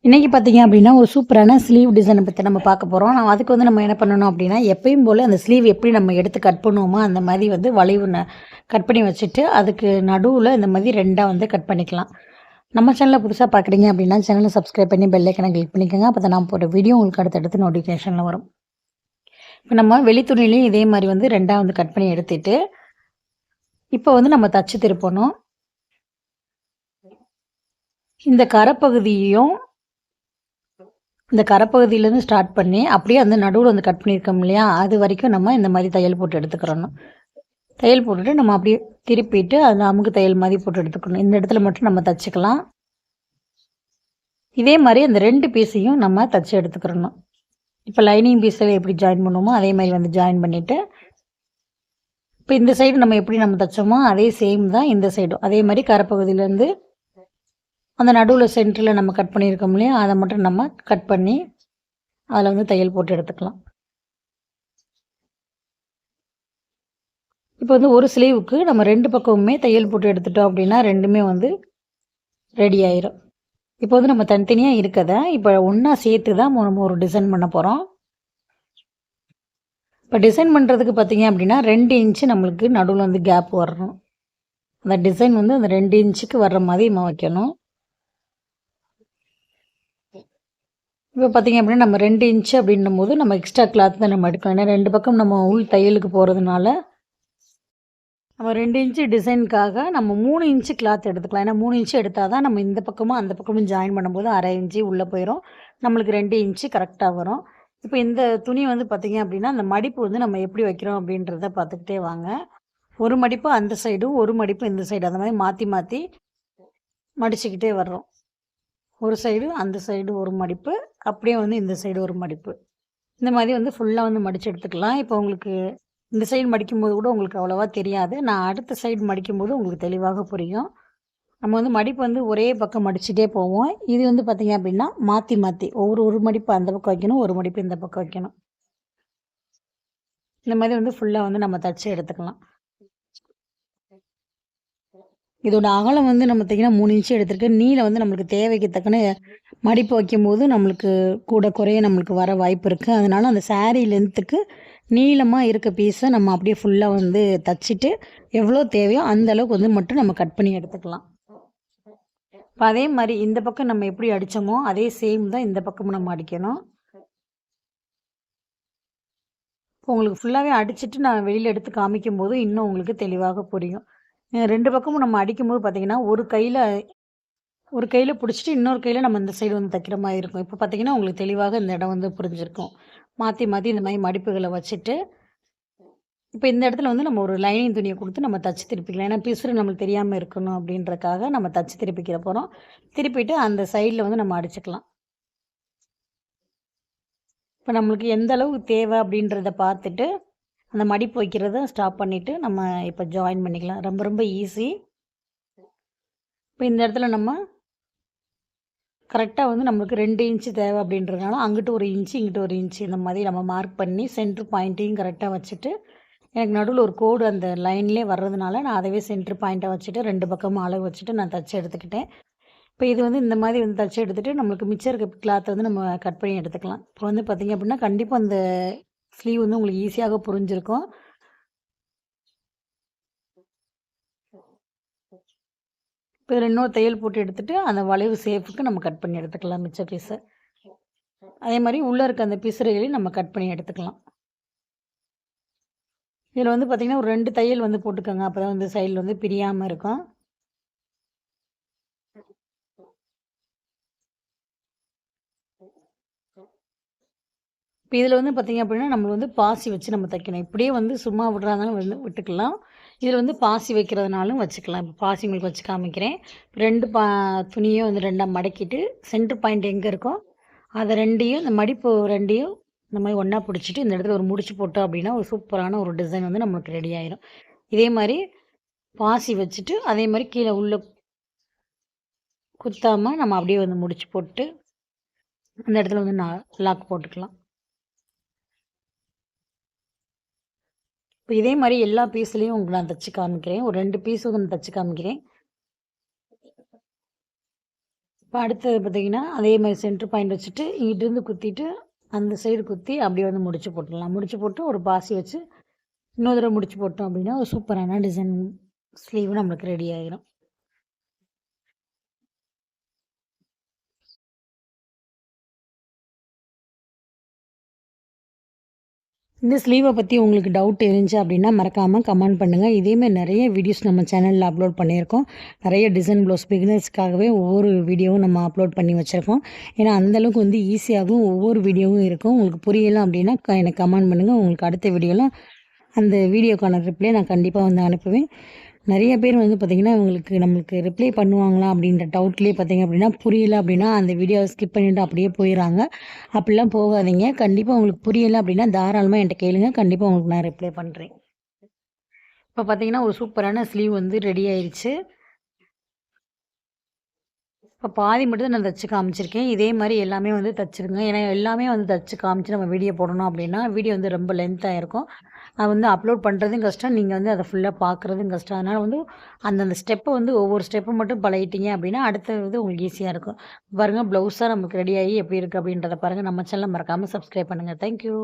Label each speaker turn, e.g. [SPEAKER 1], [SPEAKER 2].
[SPEAKER 1] இன்னைக்கு பார்த்தீங்க அப்படின்னா, ஒரு சூப்பரான ஸ்லீவ் டிசைன பத்தி நம்ம பார்க்க போறோம். அதுக்கு நம்ம என்ன பண்ணணும் அப்படின்னா, எப்பயும் போல அந்த ஸ்லீவ் எப்படி நம்ம எடுத்து கட் பண்ணுவோமோ, அந்த மாரி வளைவு கட் பண்ணி வச்சுட்டு, அதுக்கு நடுவுல இந்த மாதிரி 2ஆ கட் பண்ணிக்கலாம். நம்ம சேனல புதுசா பார்க்குறீங்க அப்படின்னா, சேனல சப்ஸ்கிரைப் பண்ணி பெல் ஐக்கான கிளிக் பண்ணிக்கோங்க. அப்பதான் நான் போடுற வீடியோ உங்களுக்கு அடுத்தடுத்து நோட்டிஃபிகேஷன்ல வரும். இப்ப நம்ம வெளி துணியிலயும் இதே மாரி 2ஆ கட் பண்ணி எடுத்துட்டு, இப்போ நம்ம தச்சு திருப்பணும். இந்த கரப்பகுதியையும் இந்த கரப்பகுதியிலேருந்து ஸ்டார்ட் பண்ணி, அப்படியே அந்த நடுவுல கட் பண்ணியிருக்கோம் இல்லையா? அது வரைக்கும் நம்ம இந்த மாரி தையல் போட்டு எடுத்துக்கிறணும். தையல் போட்டுட்டு நம்ம அப்படியே திருப்பிட்டு, அதில அமுக்கு தையல் மாரி போட்டு எடுத்துக்கணும். இந்த இடத்துல மட்டும் நம்ம தச்சுக்கலாம். இதே மாரி அந்த 2 பீஸையும் நம்ம தச்சு எடுத்துக்கிறணும். இப்ப லைனிங் பீஸ்ல எப்படி ஜாயின் பண்ணுவோமோ, அதே மாரி ஜாயின் பண்ணிட்டு, இப்ப இந்த சைடு நம்ம எப்படி தச்சோமோ, அதே சேம் தான் இந்த சைடும். அதே மாரி கரப்பகுதியிலேருந்து அந்த நடுவுல சென்டர்ல நம்ம கட் பண்ணியிருக்கோம் இல்லையா? அத மட்டும் நம்ம கட் பண்ணி, அதில தையல் போட்டு எடுத்துக்கலாம். இப்போ ஒரு ஸ்லீவுக்கு நம்ம 2 பக்கமுமே தையல் போட்டு எடுத்துட்டோம் அப்படின்னா, 2மே ரெடி ஆயிரும். இப்போ நம்ம தனித்தனியா இருக்கத, இப்ப ஒண்ணா சேர்த்து தான் நம்ம ஒரு டிசைன் பண்ண போறோம். இப்ப டிசைன் பண்றதுக்கு பார்த்தீங்க அப்படின்னா, 2 இன்ச் நம்மளுக்கு நடுவுல கேப் வரணும். அந்த டிசைன் அந்த 2 இன்ச்சுக்கு வர்ற மாதிரி நம்ம வைக்கணும். இப்போ பார்த்தீங்க அப்படின்னா, நம்ம 2 இன்ச் அப்படின்னும்போது, நம்ம எக்ஸ்ட்ரா கிளாத் தான் நம்ம எடுக்கணும். ஏன்னா 2 பக்கம் நம்ம உள் தையலுக்கு போறதுனால, நம்ம 2 இன்ச்சு டிசைனுக்காக நம்ம 3 இன்ச்சு கிளாத் எடுத்துக்கலாம். ஏன்னா 3 இன்ச்சு எடுத்தா தான் நம்ம இந்த பக்கமும், அந்த பக்கமும் ஜாயின் பண்ணும்போது 1/2 இன்ச்சு உள்ள போயிரும். நம்மளுக்கு 2 இன்ச்சு கரெக்ட்டா வரும். இப்போ இந்த துணி பார்த்தீங்க அப்படின்னா, அந்த மடிப்பு நம்ம எப்படி வைக்கிறோம் அப்படின்றத பார்த்துக்கிட்டே வாங்க. ஒரு மடிப்பு அந்த சைடும், ஒரு மடிப்பு இந்த சைடு. அந்த மாரி மாத்தி மாத்தி மடிச்சுக்கிட்டே வர்றோம். ஒரு சைடு, அந்த சைடு ஒரு மடிப்பு, அப்படியே இந்த சைடு ஒரு மடிப்பு. இந்த மாரி ஃபுல்லா மடிச்சு எடுத்துக்கலாம். இப்போ உங்களுக்கு இந்த சைடு மடிக்கும்போது கூட உங்களுக்கு அவ்வளவா தெரியாது. நான் அடுத்த சைடு மடிக்கும்போது உங்களுக்கு தெளிவாக புரியும். நம்ம மடிப்பு ஒரே பக்கம் மடிச்சுட்டே போவோம். இது பார்த்தீங்க அப்படின்னா, மாத்தி மாத்தி ஒரு மடிப்பு அந்த பக்கம் வைக்கணும், ஒரு மடிப்பு இந்த பக்கம் வைக்கணும். இந்த மாரி ஃபுல்லா நம்ம தச்சு எடுத்துக்கலாம். இதோட அகலம் நம்ம பார்த்தீங்கன்னா 3 இன்ச் எடுத்திருக்கேன். நீளம் நம்மளுக்கு தேவைக்கு தக்கன மடிப்பு வைக்கும்போது நம்மளுக்கு கூட குறைய நம்மளுக்கு வர வாய்ப்பு இருக்கு. அதனால அந்த சாரி லென்த்துக்கு நீளமா இருக்க பீஸ நம்ம அப்படியே ஃபுல்லா தச்சுட்டு, எவ்வளோ தேவையோ அந்த அளவுக்கு மட்டும் நம்ம கட் பண்ணி எடுத்துக்கலாம். இப்ப அதே மாரி இந்த பக்கம் நம்ம எப்படி அடிச்சோமோ, அதே சேம் தான் இந்த பக்கமும் நம்ம அடிக்கணும். இப்போ உங்களுக்கு ஃபுல்லாவே அடிச்சுட்டு நான் வெளியில எடுத்து காமிக்கும்போது, இன்னும் உங்களுக்கு தெளிவாக புரியும். 2 பக்கமும் நம்ம அடிக்கும்போது பார்த்தீங்கன்னா, ஒரு கையில புடிச்சுட்டு, இன்னொரு கையில நம்ம இந்த சைடு தைக்கிற மாரி இருக்கும். இப்ப பார்த்தீங்கன்னா, உங்களுக்கு தெளிவாக இந்த இடம் புரிஞ்சிருக்கும். மாத்தி, மாத்தி இந்த மாரி மடிப்புகள வச்சுட்டு, இப்ப இந்த இடத்துல நம்ம ஒரு லைனிங் துணிய குடுத்து நம்ம தச்சு திருப்பிக்கலாம். ஏன்னா, பிசுறு நம்மளுக்கு தெரியாம இருக்கணும் அப்படின்றக்காக நம்ம தச்சு திருப்பிக்கிற போறோம். திருப்பிட்டு அந்த சைடுல நம்ம அடிச்சுக்கலாம். இப்ப நம்மளுக்கு எந்த அளவுக்கு தேவை அப்படின்றத பார்த்துட்டு, அந்த மடிப்பு வைக்கிறத ஸ்டாப் பண்ணிட்டு, நம்ம இப்ப ஜாயின் பண்ணிக்கலாம். ரொம்ப ரொம்ப ஈஸி. இப்ப இந்த இடத்துல நம்ம கரெக்ட்டா நம்மளுக்கு 2 இன்ச்சு தேவை அப்படின்றதுனால, அங்கிட்டு 1 இன்ச்சு, இங்கிட்டு 1 இன்ச்சு இந்த மாதிரி நம்ம மார்க் பண்ணி சென்டர் பாயிண்ட்டையும் கரெக்ட்டா வச்சுட்டு, எனக்கு நடுவுல ஒரு கோடு அந்த லைன்லேயே வர்றதுனால, நான் அதவே சென்டர் பாயிண்ட்டா வச்சுட்டு 2 பக்கமும் அளவு வச்சுட்டு நான் தச்சு எடுத்துக்கிட்டேன். இப்ப இது இந்த மாதிரி தச்சு எடுத்துட்டு, நம்மளுக்கு மிச்சம் இருக்க கிளாத்த நம்ம கட் பண்ணி எடுத்துக்கலாம். இப்போ பார்த்தீங்க அப்படின்னா, கண்டிப்பா அந்த ஸ்லீவ் உங்களுக்கு ஈஸியாக புரிஞ்சிருக்கும். இப்ப இதில இன்னொரு தையல் போட்டு எடுத்துட்டு, அந்த வளைவு ஷேப்புக்கு நம்ம கட் பண்ணி எடுத்துக்கலாம் மிச்ச பீஸ. அதே மாரி உள்ள இருக்க அந்த பிசுறுகளையும் நம்ம கட் பண்ணி எடுத்துக்கலாம். இதில பார்த்தீங்கன்னா, ஒரு 2 தையல் போட்டுக்கோங்க. அப்பதான் சைடுல பிரியாம இருக்கும். இப்ப இதில பார்த்தீங்க அப்படின்னா, நம்ம பாசி வச்சு நம்ம தைக்கணும். இப்படியே சும்மா விடுறதாலும் விட்டுக்கலாம். இதில பாசி வைக்கிறதுனாலும் வச்சுக்கலாம். இப்ப பாசி உங்களுக்கு வச்சு காமிக்கிறேன். 2 துணியும் 2ஆ மடக்கிட்டு, சென்டர் பாயிண்ட் எங்க இருக்கோ, அத 2யும் இந்த மடிப்பு 2யும் இந்த மாரி ஒண்ணா புடிச்சுட்டு, இந்த இடத்துல ஒரு முடிச்சு போட்டோம் அப்படின்னா, ஒரு சூப்பரான ஒரு டிசைன் நமக்கு ரெடி ஆயிரும். இதே மாரி பாசி வச்சுட்டு, அதே மாரி கீழ உள்ள குத்தாம நம்ம அப்படியே முடிச்சு போட்டு, அந்த இடத்துல லாக் போட்டுக்கலாம். இப்ப இதே மாரி எல்லா பீஸ்லயும் உங்களுக்கு நான் தச்சு காமிக்கிறேன். ஒரு 2 பீஸ் நான் தச்சு காமிக்கிறேன். இப்போ அடுத்தது பார்த்தீங்கன்னா, அதே மாரி சென்டர் பாயிண்ட் வச்சுட்டு, இங்கிட்டிருந்து குத்திட்டு, அந்த சைடு குத்தி அப்படியே வந்து முடிச்சு போட்டுடலாம். முடிச்சு போட்டு ஒரு பாசி வச்சு, இன்னொரு தடவ முடிச்சு போட்டோம் அப்படின்னா, ஒரு சூப்பரான டிசைன் ஸ்லீவ் நம்மளுக்கு ரெடி ஆயிரும். இந்த ஸ்லீவ பத்தி உங்களுக்கு டவுட் இருந்துச்சு அப்படின்னா, மறக்காம கமெண்ட் பண்ணுங்க. இதேமாரி நெறைய வீடியோஸ் நம்ம சேனல்ல அப்லோட் பண்ணியிருக்கோம். நெறைய டிசைன் ப்ளவுஸ் பிகினர்ஸ்க்காகவே ஒவ்வொரு வீடியோவும் நம்ம அப்லோட் பண்ணி வச்சிருக்கோம். ஏன்னா, அந்த அளவுக்கு வந்து ஈஸியாகவும் ஒவ்வொரு வீடியோவும் இருக்கும். உங்களுக்கு புரியல அப்படின்னா, எனக்கு கமெண்ட் பண்ணுங்க. உங்களுக்கு அடுத்த வீடியோல அந்த வீடியோக்கான ரிப்ளை நான் கண்டிப்பா வந்து அனுப்புவேன். நெறைய பேர் வந்து பார்த்தீங்கன்னா, நம்மளுக்கு ரிப்ளை பண்ணுவாங்களா அப்படின்ற டவுட்லேயே பார்த்தீங்க அப்படின்னா, புரியல அப்படின்னா அந்த வீடியோவ ஸ்கிப் பண்ணிட்டு அப்படியே போயிர்றாங்க. அப்படிலாம் போகாதீங்க. கண்டிப்பா உங்களுக்கு புரியல அப்படின்னா, தாராளமா என்ட்ட கேளுங்க. கண்டிப்பா உங்களுக்கு நான் ரிப்ளை பண்றேன். இப்போ பார்த்தீங்கன்னா, ஒரு சூப்பரான ஸ்லீவ் வந்து ரெடி ஆயிருச்சு. இப்போ பாதி மட்டும் தான் நான் தச்சு காமிச்சிருக்கேன். இதே மாரி எல்லாமே வந்து தச்சுருங்க. ஏன்னா, எல்லாமே வந்து தச்சு காமிச்சு நம்ம வீடியோ போடணும் அப்படின்னா, வீடியோ வந்து ரொம்ப லென்த் ஆயிருக்கும். அது வந்து அப்லோட் பண்ணுறதும் கஷ்டம். நீங்க வந்து அத ஃபுல்லா பார்க்குறதும் கஷ்டம். அதனால வந்து அந்தந்த ஸ்டெப்ப வந்து ஒவ்வொரு ஸ்டெப்பு மட்டும் பழகிட்டீங்க அப்படின்னா, அடுத்தது உங்களுக்கு ஈஸியா இருக்கும். பாருங்க ப்ளவுஸா நமக்கு ரெடி ஆகி எப்படி இருக்கு அப்படின்றத பாருங்க. நம்ம சேனல மறக்காம சப்ஸ்கிரைப் பண்ணுங்க. Thank you.